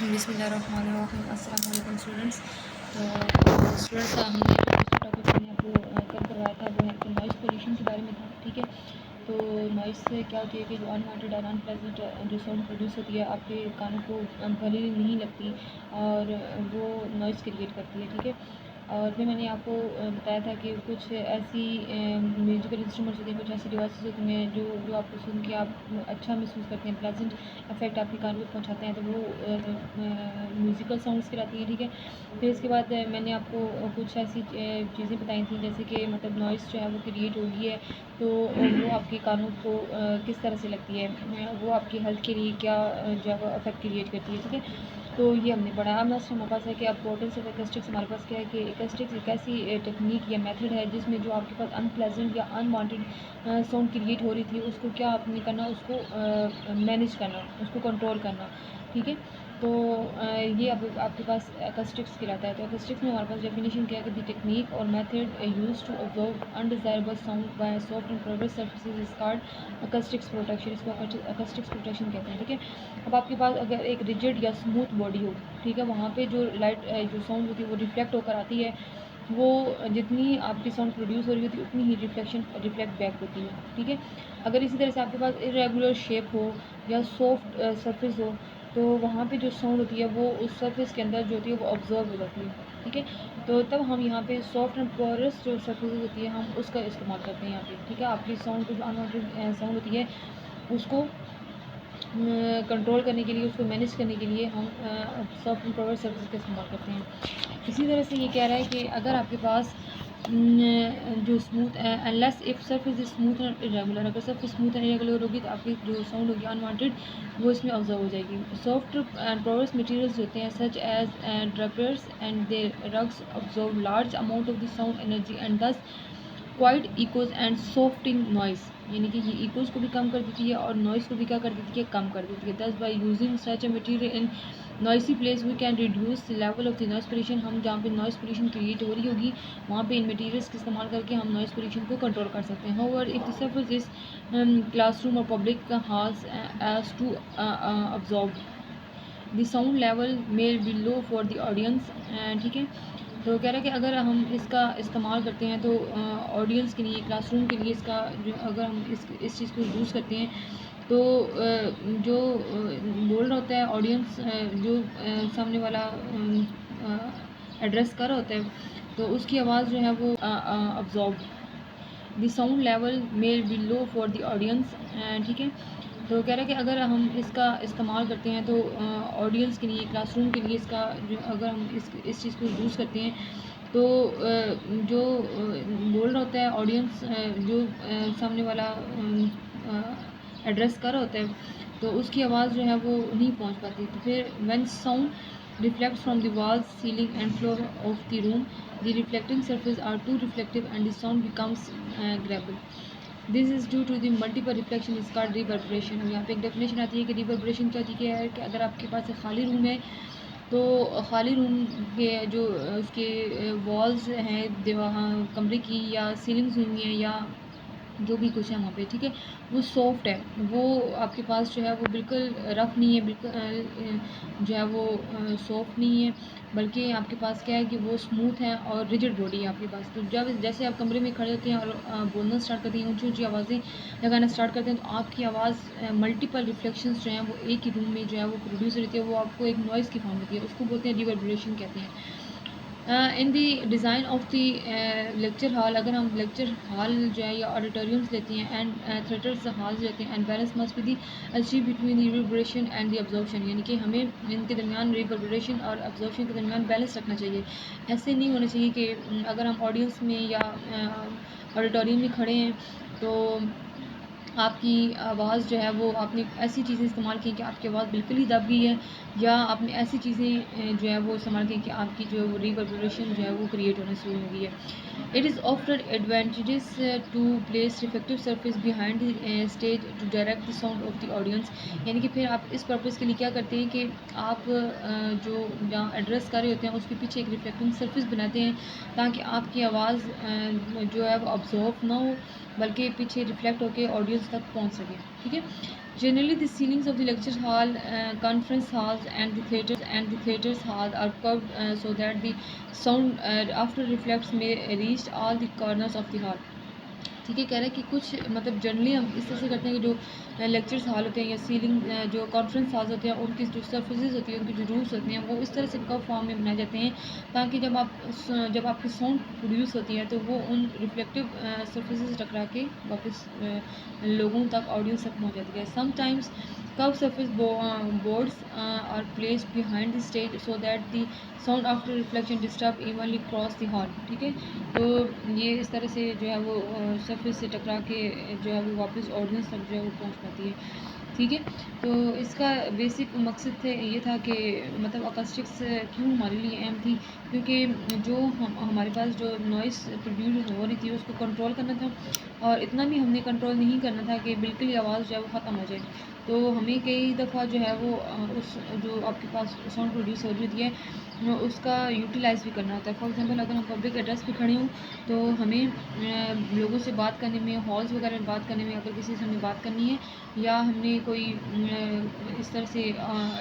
बिस्मिल्लाहिर्रहमानिर्रहीम। अस्सलाम वालेकुम स्टूडेंट्स। तो स्टूडेंट्स हमने जो पिछले टॉपिक मैंने आपको कवर करवाया था वो है कि नॉइज़ पोल्यूशन के बारे में था। ठीक है, तो नॉइज़ से क्या होती है कि जो अनवांटेड और अनप्लेजेंट जो साउंड प्रोड्यूस होती है आपके कानों को भली नहीं लगती और वो नॉइज़ क्रिएट करती है। ठीक है, और फिर मैंने आपको बताया था कि कुछ ऐसी म्यूज़िकल इंस्ट्रूमेंट्स होती हैं, कुछ ऐसी डिवाइसेस होती हैं जो जो आपको सुन के आप अच्छा महसूस करते हैं, प्लेजेंट इफेक्ट आपके कान को पहुंचाते हैं, तो वो म्यूज़िकल साउंड्स कहलाती हैं। ठीक है, फिर इसके बाद मैंने आपको कुछ ऐसी चीज़ें बताई थी जैसे कि मतलब नॉइज़ जो है वो क्रिएट हो रही है तो वो आपके कानों को किस तरह से लगती है, वो आपकी हेल्थ के लिए क्या जो है वो अफेक्ट क्रिएट करती है। ठीक है, तो ये हमने पढ़ा। अब नेक्स्ट हमारे पास है कि अपोर्टेंस ऑफ एकस्टिक्स। हमारे पास क्या है कि एकस्टिक्स एक ऐसी टेक्निक या मेथड है जिसमें जो आपके पास अनप्लेजेंट या अनवांटेड साउंड क्रिएट हो रही थी उसको क्या आपने करना, उसको मैनेज करना, उसको कंट्रोल करना। ठीक है, तो ये आपके पास एकस्टिक्स कहलाता है। तो एकस्टिक्स में हमारे पास डेफिनेशन क्या है कि द टेक्निक और method use to observe undesirable sound by soft and porous surfaces is called acoustics protection. इसको एकस्टिक्स प्रोटेक्शन कहते हैं। ठीक है, अब आपके पास अगर एक रिजिड या स्मूथ बॉडी हो, ठीक है, वहाँ पे जो लाइट जो साउंड होती है वो रिफ्लेक्ट होकर आती है, वो जितनी आपकी साउंड प्रोड्यूस हो रही होती है उतनी ही रिफ्लेक्ट बैक होती है। ठीक है, अगर इसी तरह से आपके पास इरेगुलर शेप हो या सॉफ्ट सरफेस हो तो वहाँ पे जो साउंड होती है वो उस सरफेस के अंदर जो होती है वो ऑब्जर्व हो जाती है। ठीक है, तो तब हम यहाँ पे सॉफ्ट एंड पोरस जो सरफेस होती है हम उसका इस्तेमाल करते हैं यहाँ पे। ठीक है, आपकी साउंड को जो अनवांटेड साउंड होती है उसको कंट्रोल करने के लिए, उसको मैनेज करने के लिए हम सॉफ्ट एंड पावर सर्विस का इस्तेमाल करते हैं। इसी तरह से ये कह रहा है कि अगर आपके पास जो smooth unless if surface is smooth and irregular, अगर सर्फेस स्मूथ एंड इरेगुलर होगी तो आपकी जो साउंड होगी अनवांटेड वो इसमें ऑब्जर्व हो जाएगी। सॉफ्ट एंड पोरस मटेरियल्स होते हैं such as drapers and their rugs observe large amount of the sound energy and thus quiet echoes and softening noise, यानी कि ये इकोज को भी कम कर देती है और नॉइस को भी क्या कर देती है, कम कर देती है। Thus by using such a material in noisy place we can reduce the level of the noise pollution. हम जहाँ पे नॉइस पोल्यूशन क्रिएट हो रही होगी वहाँ पे इन मटेरियल्स का इस्तेमाल करके हम नॉइस पोल्यूशन को कंट्रोल कर सकते हैं। However if the surface is classroom और public house as to absorb the sound level may be low for the audience. ठीक है, तो कह रहा है कि अगर हम इसका इस्तेमाल करते हैं तो ऑडियंस के लिए, क्लासरूम के लिए इसका जो अगर हम इस चीज़ को यूज़ करते हैं तो जो बोल रहा होता है ऑडियंस, जो सामने वाला एड्रेस कर रहा होता है तो उसकी आवाज़ जो है वो absorb the sound level may be low for the audience. ठीक है, तो कह रहा है कि अगर हम इसका इस्तेमाल करते हैं तो ऑडियंस के लिए, क्लासरूम के लिए इसका जो अगर हम इस चीज़ को यूज़ करते हैं तो जो बोल रहा होता है ऑडियंस, जो सामने वाला एड्रेस कर रहा होता है तो उसकी आवाज़ जो है वो नहीं पहुंच पाती। तो फिर when sound reflects from the walls, ceiling and floor of the room, the reflecting surface are too reflective and the sound becomes gravel. This is due to the multiple reflection is called reverberation. यहाँ पे एक definition आती है कि reverberation क्या होती है कि अगर आपके पास एक खाली रूम है तो खाली रूम के जो उसके वॉल्स हैं दीवार कमरे की या सीलिंग्स हुई हैं या जो भी कुछ है वहाँ पे, ठीक है, वो सॉफ्ट है, वो आपके पास जो है वो बिल्कुल रफ़ नहीं है, बिल्कुल जो है वो सॉफ्ट नहीं है, बल्कि आपके पास क्या है कि वो स्मूथ है और रिजिड बॉडी है आपके पास। तो जब जैसे आप कमरे में खड़े होते हैं और बोलना स्टार्ट करते हैं, ऊँची ऊँची आवाज़ें लगाना स्टार्ट करते हैं तो आपकी आवाज़ मल्टीपल रिफ्लेक्शंस जो हैं वो एक ही रूम में जो है वो प्रोड्यूस होती है, वो आपको एक नॉइज़ की फॉर्म होती है, उसको बोलते हैं रिवर्बरेशन कहते हैं। In the design of the lecture hall, अगर हम लेक्चर हॉल जो है या ऑडिटोरियम्स लेते हैं एंड थिएटर्स हॉल लेते हैं, and balance must be the achieve between the reverberation and the absorption, यानी कि हमें इनके दरमियान रिवर्बरेशन और अब्जॉर्प्शन के दरमियान बैलेंस रखना चाहिए। ऐसे नहीं होना चाहिए कि अगर हम ऑडियंस में या ऑडिटोरियम में खड़े हैं तो आपकी आवाज़ जो है वो आपने ऐसी चीज़ें इस्तेमाल की कि आपकी आवाज़ बिल्कुल ही दब गई है, या आपने ऐसी चीज़ें जो है वो इस्तेमाल की कि आपकी जो है वो रिवर्बरेशन जो है वो क्रिएट होना शुरू हो गई है। It is often advantages to place reflective surface behind the stage to direct the sound of the audience, यानी कि फिर आप इस पर्पज़ के लिए क्या करते हैं कि आप जो जहाँ एड्रेस कर रहे होते हैं उसके पीछे एक रिफ्लेक्टिंग सरफेस बनाते हैं ताकि आपकी आवाज़ जो है वो अब्जॉर्ब ना हो बल्कि पीछे रिफ्लेक्ट होकर ऑडियंस तक पहुंच सके। ठीक है, Generally, the ceilings of the lecture hall, conference halls, and the theaters hall are curved so that the sound after reflects may reach all the corners of the hall. ठीक है, कह रहा है कि कुछ मतलब जनरली हम इस तरह से करते हैं कि जो लेक्चर्स हॉल होते हैं या सीलिंग जो कॉन्फ्रेंस हॉल्स होते हैं उनकी जो सर्फेसेस होती हैं, उनकी जो रूफ्स होती हैं, वो इस तरह से कर्व फॉर्म में बनाए जाते हैं ताकि जब आपकी साउंड प्रोड्यूस होती है तो वो उन रिफ्लेक्टिव सर्फेसेस टकरा के वापस लोगों तक, ऑडियंस तक पहुँच जाती है. Sometimes curved surface boards are placed behind the stage so that the sound after reflection disturb evenly across the hall. ठीक है, तो ये इस तरह से जो है वो सरफेस से टकरा के जो है वो वापस ऑडियंस तक जो है वो पहुंच पाती है. ठीक है, तो इसका बेसिक मकसद थे ये था कि मतलब अकॉस्टिक्स क्यों हमारे लिए अहम थी, क्योंकि जो हमारे पास जो नॉइस प्रोड्यूस हो रही थी उसको कंट्रोल करना था, और इतना भी हमने कंट्रोल नहीं करना था कि बिल्कुल ही आवाज़ जो है वो ख़त्म हो जाए. तो हमें कई दफ़ा जो है वो उस जो आपके पास साउंड प्रोड्यूस हो रही होती है उसका यूटिलाइज़ भी करना होता है. फॉर एग्जांपल अगर हम पब्लिक एड्रेस पे खड़े हों तो हमें लोगों से बात करने में, हॉल्स वगैरह में बात करने में, अगर किसी से हमें बात करनी है या हमने कोई इस तरह से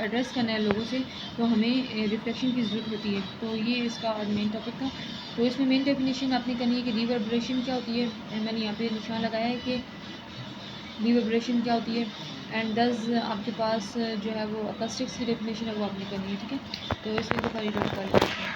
एड्रेस करना है लोगों से, तो हमें रिफ्लेक्शन की ज़रूरत होती है. तो ये इसका मेन टॉपिक था. तो इसमें मेन डेफिनेशन आपने करनी है कि रिवर्बरेशन क्या होती है. मैंने यहाँ पे निशान लगाया है कि रिवर्बरेशन क्या होती है, एंड दस आपके पास जो है वो अकॉस्टिक्स की डेफिनेशन है वो आपने करनी है. ठीक है, तो इसमें तो रीड कर